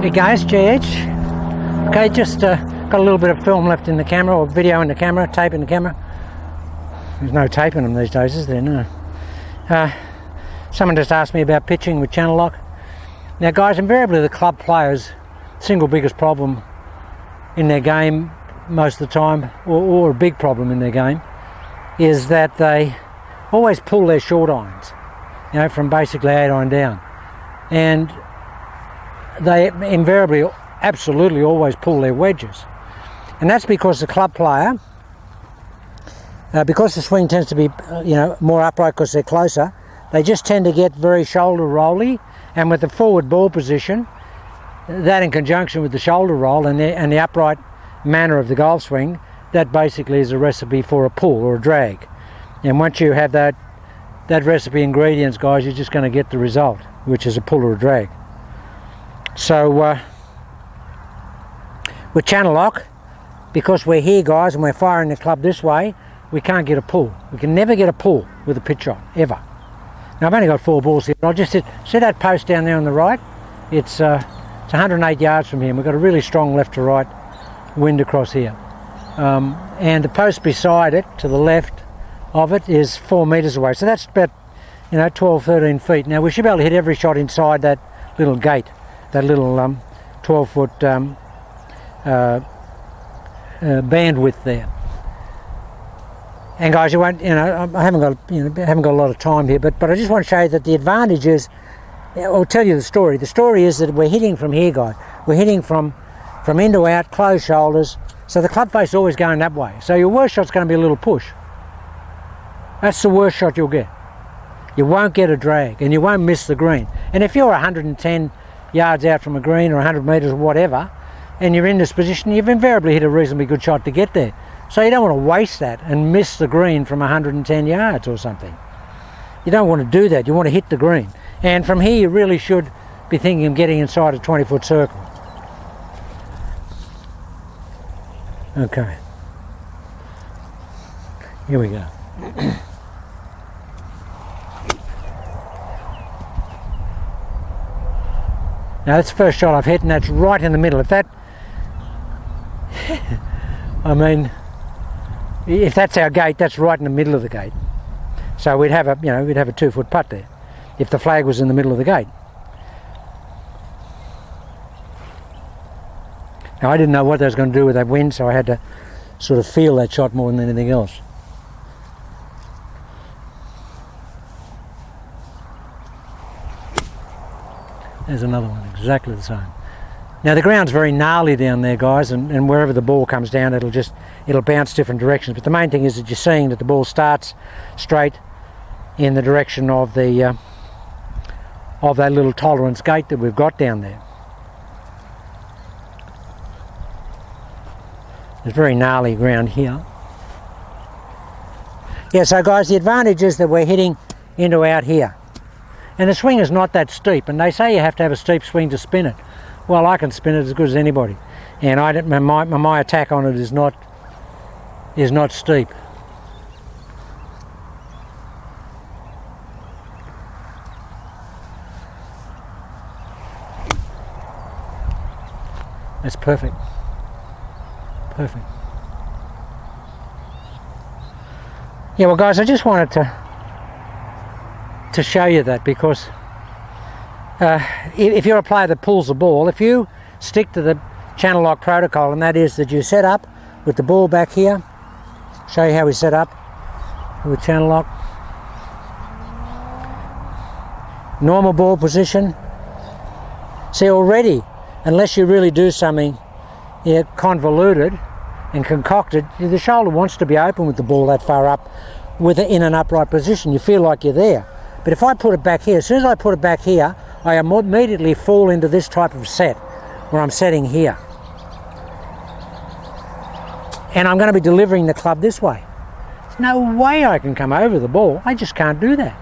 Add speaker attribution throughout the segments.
Speaker 1: Hey guys, JH. Okay, just got a little bit of film left in the camera, or video in the camera, tape in the camera. There's no tape in them these days, is there? No. Someone just asked me about pitching with channel lock. Now guys, invariably the club players' single biggest problem in their game most of the time, or a big problem in their game, is that they always pull their short irons, you know, from basically 8 iron down. And they invariably, absolutely always pull their wedges. And that's because the club player, because the swing tends to be, more upright because they're closer, they just tend to get very shoulder rolly, and with the forward ball position, that in conjunction with the shoulder roll and the upright manner of the golf swing, that basically is a recipe for a pull or a drag. And once you have that recipe ingredients, guys, you're just going to get the result, which is a pull or a drag. So with channel lock, because we're here, guys, and we're firing the club this way, we can't get a pull. We can never get a pull with a pitch shot, ever. Now I've only got 4 balls here, but I'll just see that post down there on the right. It's 108 yards from here, and we've got a really strong left to right wind across here. And the post beside it, to the left of it, is 4 metres away. So that's about 12, 13 feet. Now we should be able to hit every shot inside that little gate, that little 12-foot bandwidth there. And guys, you won't, I haven't got a lot of time here, but I just want to show you that the advantage is, I'll tell you the story. The story is that we're hitting from here, guys. We're hitting from in to out, closed shoulders, so the club face is always going that way. So your worst shot's going to be a little push. That's the worst shot you'll get. You won't get a drag, and you won't miss the green. And if you're 110 yards out from a green, or 100 metres or whatever, and you're in this position, you've invariably hit a reasonably good shot to get there. So you don't want to waste that and miss the green from 110 yards or something. You don't want to do that. You want to hit the green. And from here you really should be thinking of getting inside a 20-foot circle. Okay. Here we go. Now that's the first shot I've hit, and that's right in the middle. If that, if that's our gate, that's right in the middle of the gate. So we'd have a 2-foot putt there, if the flag was in the middle of the gate. Now I didn't know what they was going to do with that wind, so I had to sort of feel that shot more than anything else. There's another one, exactly the same. Now the ground's very gnarly down there, guys, and wherever the ball comes down, it'll bounce different directions. But the main thing is that you're seeing that the ball starts straight in the direction of that little tolerance gate that we've got down there. There's very gnarly ground here. Yeah, so guys, the advantage is that we're hitting into out here. And the swing is not that steep, and they say you have to have a steep swing to spin it. Well, I can spin it as good as anybody, and my attack on it is not steep. That's perfect. Perfect. Yeah, well, guys, I just wanted to show you that, because if you're a player that pulls the ball, if you stick to the channel lock protocol, and that is that you set up with the ball back here, show you how we set up with channel lock, normal ball position. See, already, unless you really do something convoluted and concocted, the shoulder wants to be open with the ball that far up, in an upright position. You feel like you're there. But if I put it back here, as soon as I put it back here, I immediately fall into this type of set, where I'm setting here. And I'm going to be delivering the club this way. There's no way I can come over the ball. I just can't do that.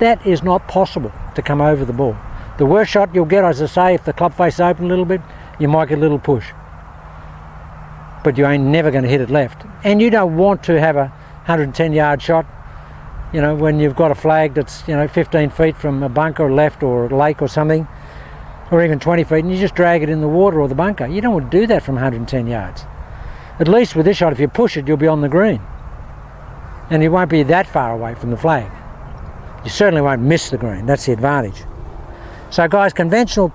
Speaker 1: That is not possible, to come over the ball. The worst shot you'll get, as I say, if the club face is open a little bit, you might get a little push. But you ain't never going to hit it left. And you don't want to have a 110-yard shot you know, when you've got a flag that's, 15 feet from a bunker left or a lake or something, or even 20 feet, and you just drag it in the water or the bunker. You don't want to do that from 110 yards. At least with this shot, if you push it, you'll be on the green. And you won't be that far away from the flag. You certainly won't miss the green. That's the advantage. So guys, conventional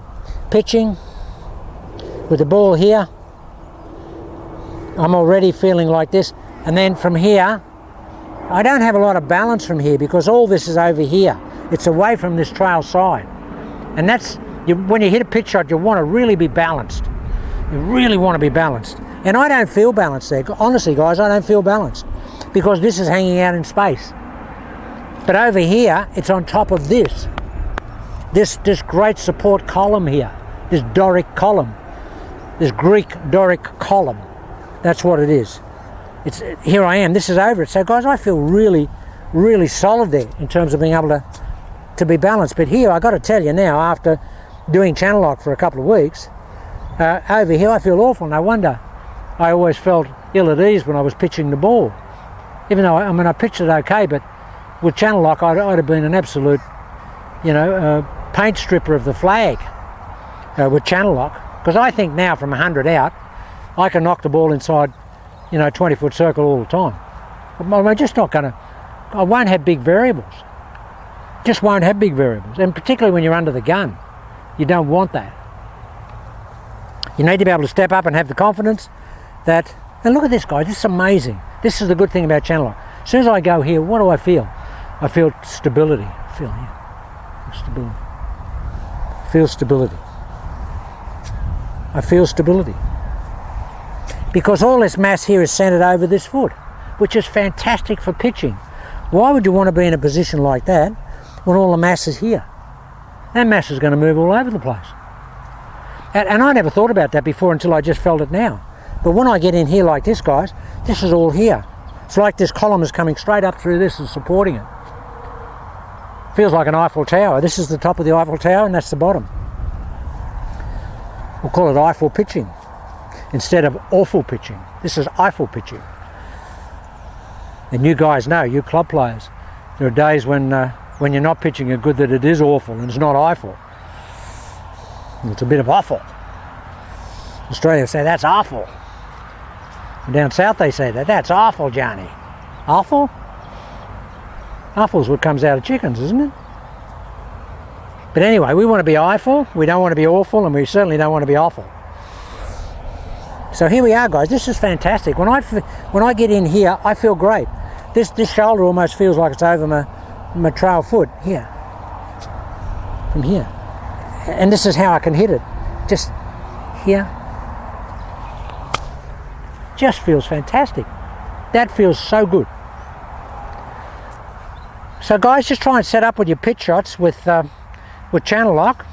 Speaker 1: pitching with the ball here, I'm already feeling like this. And then from here, I don't have a lot of balance from here because all this is over here. It's away from this trail side. And that's, when you hit a pitch shot, you want to really be balanced. You really want to be balanced. And I don't feel balanced there. Honestly, guys, I don't feel balanced because this is hanging out in space. But over here, it's on top of this. This great support column here, this Doric column, this Greek Doric column. That's what it is. Here I am, this is over it. So guys, I feel really, really solid there in terms of being able to be balanced. But here, I got to tell you now, after doing channel lock for a couple of weeks, over here I feel awful. No wonder I always felt ill at ease when I was pitching the ball. Even though, I pitched it okay, but with channel lock, I'd have been an absolute, paint stripper of the flag with channel lock. Because I think now from 100 out, I can knock the ball inside, 20-foot circle all the time. I'm just not going to, I won't have big variables. Just won't have big variables. And particularly when you're under the gun, you don't want that. You need to be able to step up and have the confidence that, and look at this, guys, this is amazing. This is the good thing about channel lock. As soon as I go here, what do I feel? I feel stability. I feel here. Stability. Feel stability. I feel stability. Because all this mass here is centered over this foot, which is fantastic for pitching. Why would you want to be in a position like that when all the mass is here? That mass is going to move all over the place. And I never thought about that before until I just felt it now. But when I get in here like this, guys, this is all here. It's like this column is coming straight up through this and supporting it. Feels like an Eiffel Tower. This is the top of the Eiffel Tower and that's the bottom. We'll call it Eiffel pitching instead of awful pitching. This is Eiffel pitching. And you guys know, you club players, there are days when you're not pitching it good that it is awful and it's not Eiffel. It's a bit of awful. Australia say that's awful. And down south they say that's awful, Johnny. Awful? Awful's what comes out of chickens, isn't it? But anyway, we want to be Eiffel, we don't want to be awful, and we certainly don't want to be awful. So here we are, guys. This is fantastic. When I get in here, I feel great. This shoulder almost feels like it's over my trail foot here, from here. And this is how I can hit it. Just here. Just feels fantastic. That feels so good. So guys, just try and set up with your pitch shots with channel lock.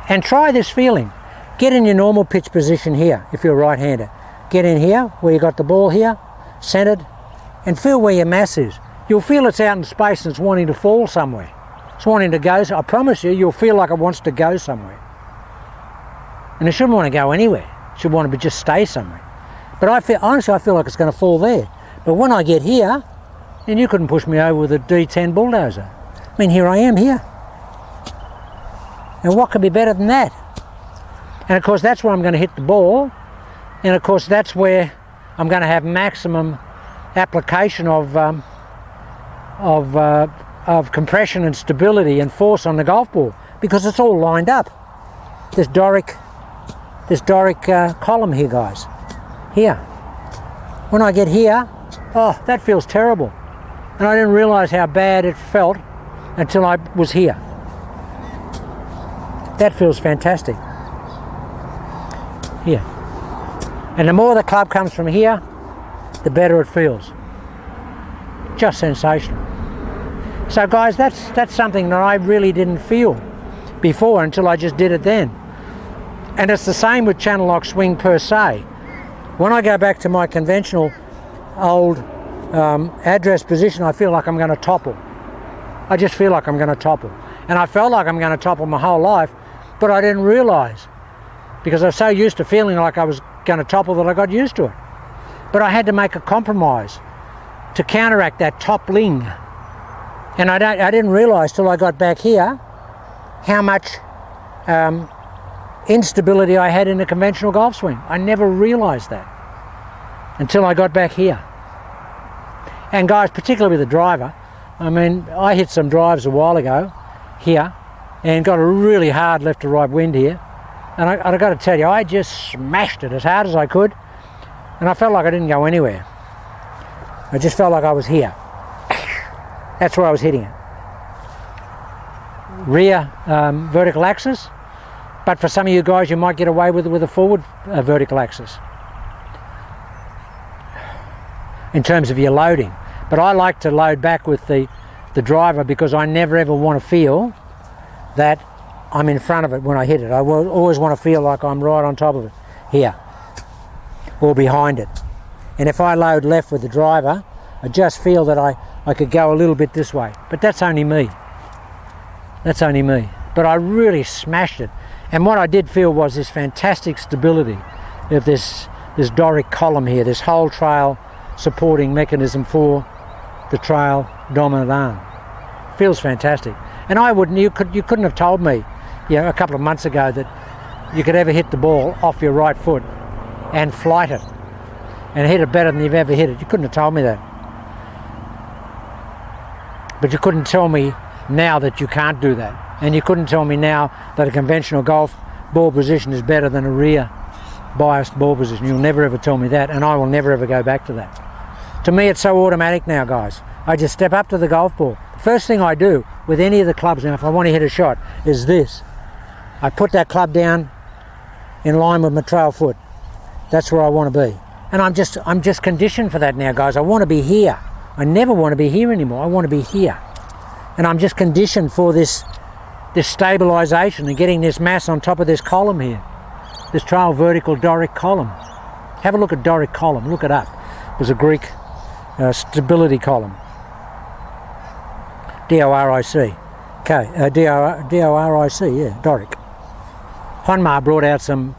Speaker 1: And try this feeling. Get in your normal pitch position here if you're a right-hander. Get in here where you got the ball here, centered, and feel where your mass is. You'll feel it's out in space and it's wanting to fall somewhere. It's wanting to go. I promise you, you'll feel like it wants to go somewhere. And it shouldn't want to go anywhere. It should want to just stay somewhere. But honestly, I feel like it's going to fall there. But when I get here, then you couldn't push me over with a D10 bulldozer. I mean, here I am here. And what could be better than that? And of course, that's where I'm going to hit the ball. And of course, that's where I'm going to have maximum application of compression and stability and force on the golf ball because it's all lined up. This Doric column here, guys. Here. When I get here, oh, that feels terrible. And I didn't realize how bad it felt until I was here. That feels fantastic. Here. And the more the club comes from here, the better it feels. Just sensational. So guys, that's something that I really didn't feel before until I just did it then. And it's the same with channel lock swing per se. When I go back to my conventional old address position, I feel like I'm going to topple. I just feel like I'm going to topple. And I felt like I'm going to topple my whole life, but I didn't realise because I was so used to feeling like I was going to topple that I got used to it. But I had to make a compromise to counteract that toppling. And I didn't realise till I got back here how much instability I had in a conventional golf swing. I never realised that until I got back here. And guys, particularly with the driver, I mean, I hit some drives a while ago here and got a really hard left to right wind here. And I got to tell you, I just smashed it as hard as I could. And I felt like I didn't go anywhere. I just felt like I was here. That's where I was hitting it. Rear vertical axis. But for some of you guys, you might get away with a forward vertical axis in terms of your loading. But I like to load back with the driver because I never ever want to feel that I'm in front of it when I hit it. I will always want to feel like I'm right on top of it here or behind it. And if I load left with the driver, I just feel that I could go a little bit this way. But that's only me. That's only me. But I really smashed it. And what I did feel was this fantastic stability of this Doric column here, this whole trail supporting mechanism for the trail dominant arm. Feels fantastic. And you couldn't have told me, a couple of months ago that you could ever hit the ball off your right foot and flight it and hit it better than you've ever hit it. You couldn't have told me that. But you couldn't tell me now that you can't do that. And you couldn't tell me now that a conventional golf ball position is better than a rear biased ball position. You'll never ever tell me that, and I will never ever go back to that. To me, it's so automatic now, guys. I just step up to the golf ball. The first thing I do with any of the clubs now, if I want to hit a shot, is this. I put that club down in line with my trail foot. That's where I want to be. And I'm just conditioned for that now, guys. I want to be here. I never want to be here anymore. I want to be here. And I'm just conditioned for this stabilisation and getting this mass on top of this column here. This trail vertical Doric column. Have a look at Doric column. Look it up. It was a Greek stability column. D-O-R-I-C. Okay, D-O-R-I-C, yeah, Doric. Honmar brought out some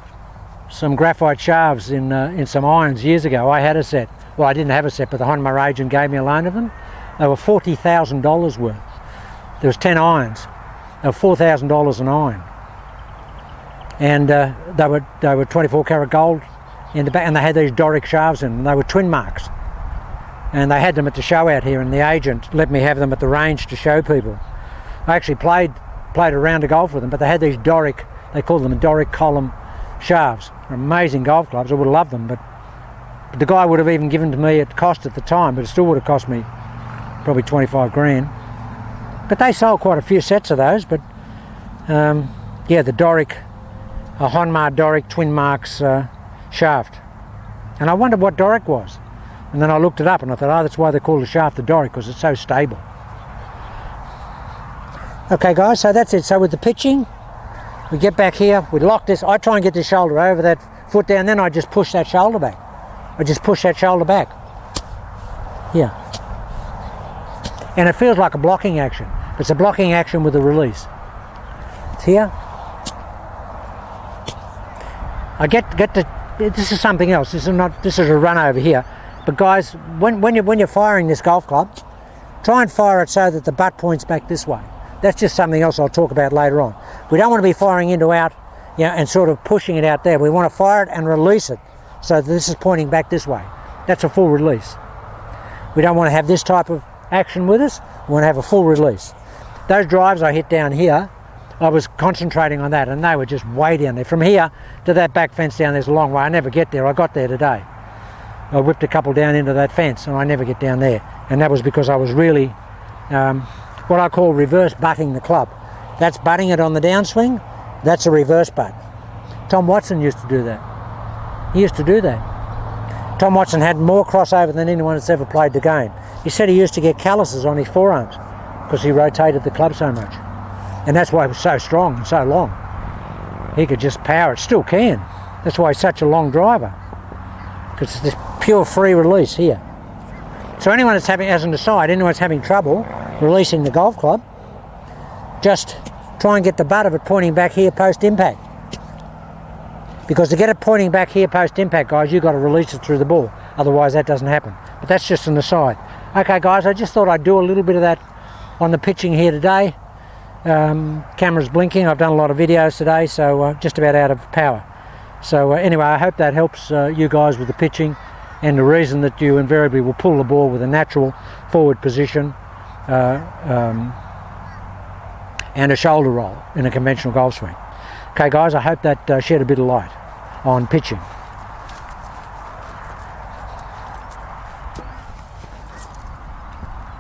Speaker 1: graphite shafts in some irons years ago. I had a set. Well, I didn't have a set, but the Honmar agent gave me a loan of them. They were $40,000 worth. There was 10 irons. They were $4,000 an iron. And they were 24 karat gold in the back, and they had these Doric shafts in them. They were twin marks. And they had them at the show out here, and the agent let me have them at the range to show people. I actually played a round of golf with them, but they had these Doric, they called them Doric column shafts. They're amazing golf clubs. I would have loved them, but the guy would have even given to me at cost at the time, but it still would have cost me probably 25 grand. But they sold quite a few sets of those. But yeah, the Doric, a Honmar Doric twin marks shaft. And I wondered what Doric was. And then I looked it up and I thought, oh, that's why they call the shaft the Doric, because it's so stable. Okay guys, so that's it. So with the pitching, we get back here, we lock this. I try and get the shoulder over that foot down, then I just push that shoulder back. I just push that shoulder back. Yeah. And it feels like a blocking action. It's a blocking action with a release. It's here. I get the, this is something else. This is a run over here. But guys, when you're firing this golf club, try and fire it so that the butt points back this way. That's just something else I'll talk about later on. We don't want to be firing into out, and sort of pushing it out there. We want to fire it and release it so that this is pointing back this way. That's a full release. We don't want to have this type of action with us. We want to have a full release. Those drives I hit down here, I was concentrating on that, and they were just way down there. From here to that back fence down there's a long way. I never get there. I got there today. I whipped a couple down into that fence and I never get down there. And that was because I was really what I call reverse butting the club. That's butting it on the downswing. That's a reverse butt. Tom Watson used to do that. He used to do that. Tom Watson had more crossover than anyone that's ever played the game. He said he used to get calluses on his forearms because he rotated the club so much. And that's why he was so strong and so long. He could just power it. Still can. That's why he's such a long driver. Because it's this pure free release here. So anyone that's as an aside, anyone that's having trouble releasing the golf club, just try and get the butt of it pointing back here post-impact. Because to get it pointing back here post-impact, guys, you've got to release it through the ball. Otherwise that doesn't happen. But that's just an aside. Okay guys, I just thought I'd do a little bit of that on the pitching here today. Camera's blinking. I've done a lot of videos today, so just about out of power. So anyway, I hope that helps you guys with the pitching, and the reason that you invariably will pull the ball with a natural forward position and a shoulder roll in a conventional golf swing. Okay guys, I hope that shed a bit of light on pitching.